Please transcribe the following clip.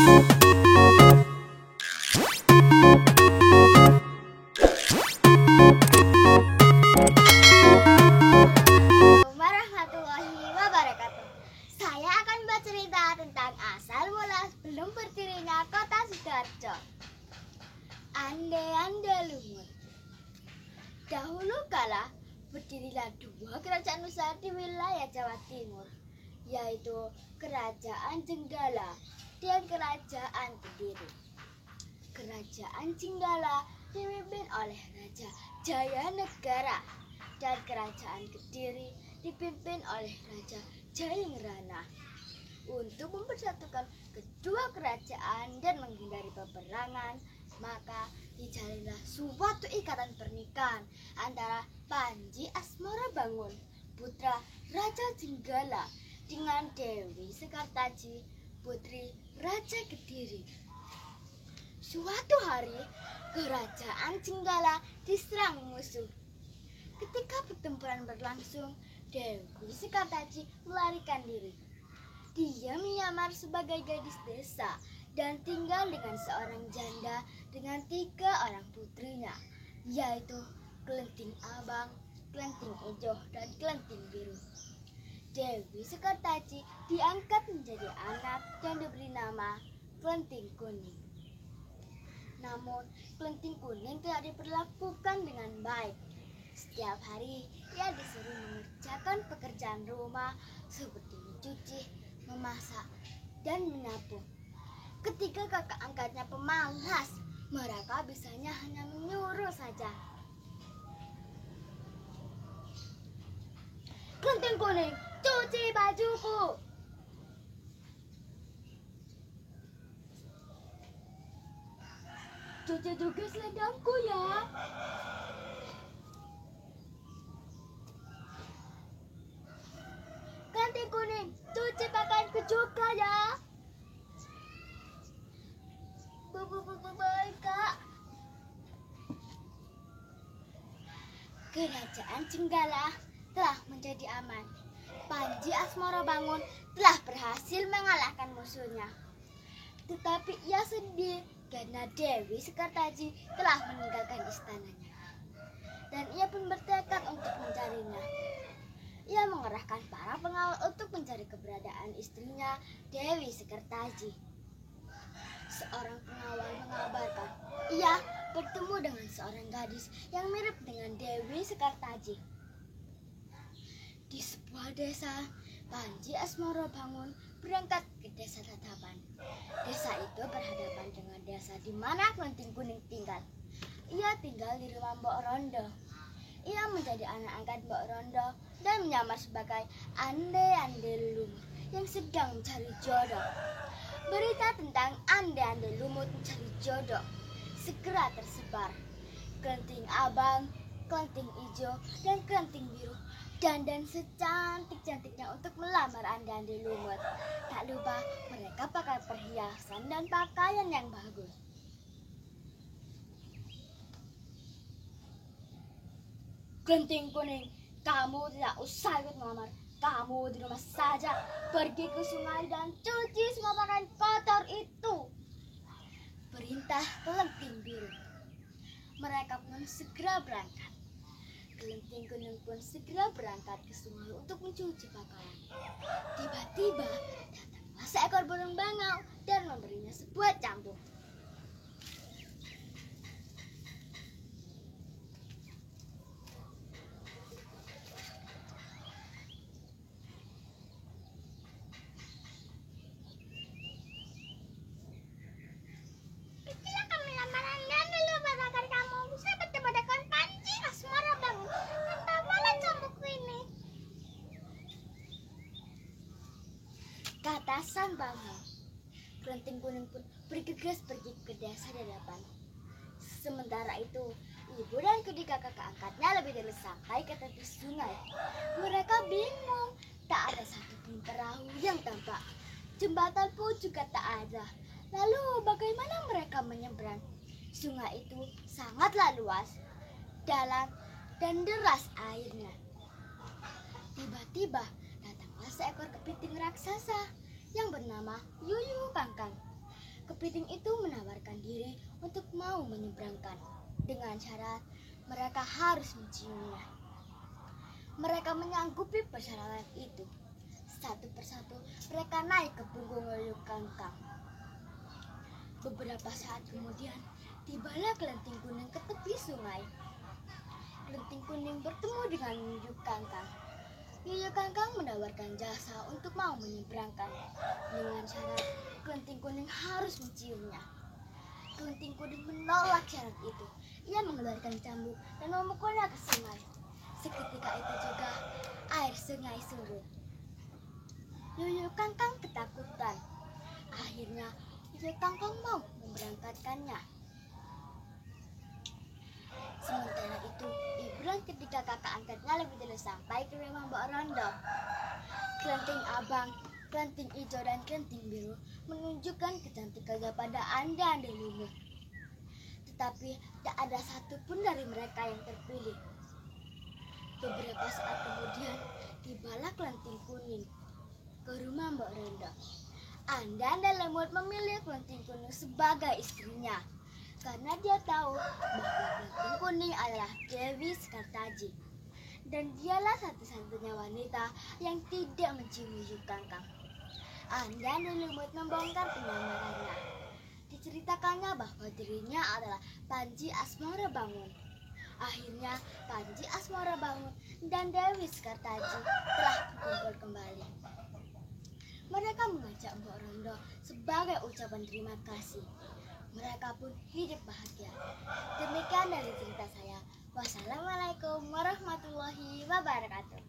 Warahmatullahi wabarakatuh. Saya akan bercerita tentang asal mula sebelum berdirinya kota Sidoarjo. Ande-ande lumut. Dahulu kala berdirilah dua kerajaan besar di wilayah Jawa Timur, yaitu Kerajaan Jenggala dan Kerajaan Kediri. Kerajaan Jenggala dipimpin oleh Raja Jayanegara dan Kerajaan Kediri dipimpin oleh Raja Jayenggrana. Untuk mempersatukan kedua kerajaan dan menghindari peperangan, maka dijalinlah suatu ikatan pernikahan antara Panji Asmarabangun, putra Raja Jenggala, dengan Dewi Sekartaji, putri Raja Kediri. Suatu hari, Kerajaan Jenggala diserang musuh. Ketika pertempuran berlangsung, Dewi Sekartaji melarikan diri. Dia menyamar sebagai gadis desa dan tinggal dengan seorang janda dengan 3 orang putrinya, yaitu Klenting Abang, Klenting Ijo, dan Klenting Biru. Dewi Sekartaji diangkat menjadi anak dan diberi nama Klenting Kuning. Namun, Klenting Kuning tidak diperlakukan dengan baik. Setiap hari ia disuruh mengerjakan pekerjaan rumah seperti mencuci, memasak, dan menyapu. Ketika kakak angkatnya pemalas, mereka bisanya hanya menyuruh saja. Klenting Kuning, cuci bajuku. Cuci juga selendangku ya. Klenting Kuning, cuci pakaianku juga ya. Baik, Kak. Kerajaan Jenggala telah menjadi aman. Panji Asmarabangun telah berhasil mengalahkan musuhnya. Tetapi ia sedih karena Dewi Sekartaji telah meninggalkan istananya. Dan ia pun bertekad untuk mencarinya. Ia mengerahkan para pengawal untuk mencari keberadaan istrinya, Dewi Sekartaji. Seorang pengawal mengabarkan ia bertemu dengan seorang gadis yang mirip dengan Dewi Sekartaji. Di sebuah desa, Panji Asmarabangun berangkat ke desa Tatapan. Desa itu berhadapan dengan desa di mana Klenting Kuning tinggal. Ia tinggal di rumah Mbok Rondo. Ia menjadi anak angkat Mbok Rondo dan menyamar sebagai ande-ande lumut yang sedang mencari jodoh. Berita tentang ande-ande lumut mencari jodoh segera tersebar. Klenting Abang, Klenting Ijo, dan Klenting Biru dandan secantik-cantiknya untuk melamar ande-ande lumut. Tak lupa mereka pakai perhiasan dan pakaian yang bagus. Klenting Kuning, kamu tidak usah ikut melamar. Kamu di rumah saja, pergi ke sungai dan cuci semua pakaian kotor itu. Perintah Klenting Biru. Mereka pun segera berangkat. Klenting Kuning pun segera berangkat ke sungai untuk mencuci pakaian. Tiba-tiba datanglah seekor burung bangau dan memberinya sebuah cambuk. Kata sang bangau. Klenting Kuning pun bergegas pergi ke desa Dadapan. Sementara itu, ibu dan kedua kakak angkatnya lebih dulu sampai ke tepi sungai. Mereka bingung, tak ada satupun perahu yang tampak. Jembatan pun juga tak ada. Lalu bagaimana mereka menyeberang? Sungai itu sangatlah luas, dalam, dan deras airnya. Tiba-tiba datanglah seekor kepiting raksasa yang bernama Yuyu Kangkang. Kepiting itu menawarkan diri untuk mau menyeberangkan dengan syarat mereka harus menciumnya. Mereka menyanggupi persyaratan itu. Satu persatu mereka naik ke punggung Yuyu Kangkang. Beberapa saat kemudian, tibalah Kelenting Kuning ke tepi sungai. Kelenting Kuning bertemu dengan Yuyu Kangkang. Yuyu Kangkang menawarkan jasa untuk mau menyeberangkan dengan syarat Kelenting Kuning harus menciumnya. Kelenting Kuning menolak syarat itu. Ia mengeluarkan cambuk dan memukulnya ke sungai. Seketika itu juga air sungai surut. Yuyu Kangkang ketakutan. Akhirnya Yuyu Kangkang mau memberangkatkannya. Sementara itu, Ibran ketika kakak angkatnya lebih dulu sampai ke rumah Mbok Rondo. Kelenting abang, kelenting hijau dan kelenting biru menunjukkan kecantikannya pada anda lumut. Tetapi tak ada satupun dari mereka yang terpilih. Beberapa saat kemudian, tibalah Kelenting Kuning ke rumah Mbok Rondo. Anda dan Lemut memilih Kelenting Kuning sebagai istrinya karena dia tahu bahwa Kelenting Kuning adalah Dewi Sekartaji dan dialah satu-satunya wanita yang tidak mencium Yuyu Kangkang. Anda dan Lemut membongkar penyamarannya. Diceritakannya bahwa dirinya adalah Panji Asmara Bangun. Akhirnya Panji Asmara Bangun dan Dewi Sekartaji telah berkumpul kembali. Mereka mengajak Mbok Rondo sebagai ucapan terima kasih. Mereka pun hidup bahagia. Demikian dari cerita saya. Wassalamualaikum warahmatullahi wabarakatuh.